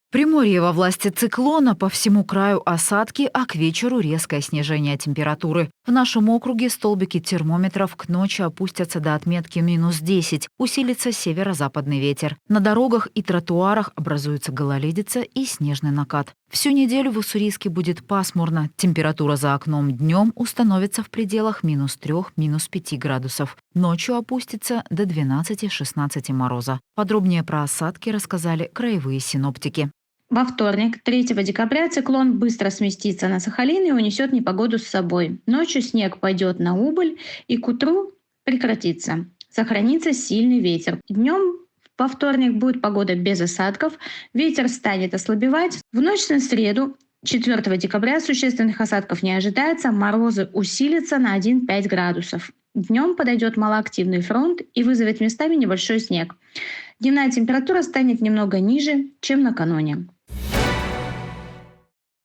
Приморье во власти циклона, по всему краю осадки, а к вечеру резкое снижение температуры. В нашем округе столбики термометров к ночи опустятся до отметки -10, усилится северо-западный ветер. На дорогах и тротуарах образуется гололедица и снежный накат. Всю неделю в Уссурийске будет пасмурно. Температура за окном днем установится в пределах -3, -5 градусов. Ночью опустится до 12-16 мороза. Подробнее про осадки рассказали краевые синоптики. Во вторник, 3 декабря, циклон быстро сместится на Сахалин и унесет непогоду с собой. Ночью снег пойдет на убыль и к утру прекратится. Сохранится сильный ветер. Днем во вторник будет погода без осадков, ветер станет ослабевать. В ночь на среду, 4 декабря, существенных осадков не ожидается, морозы усилятся на 1-5 градусов. Днем подойдет малоактивный фронт и вызовет местами небольшой снег. Дневная температура станет немного ниже, чем накануне.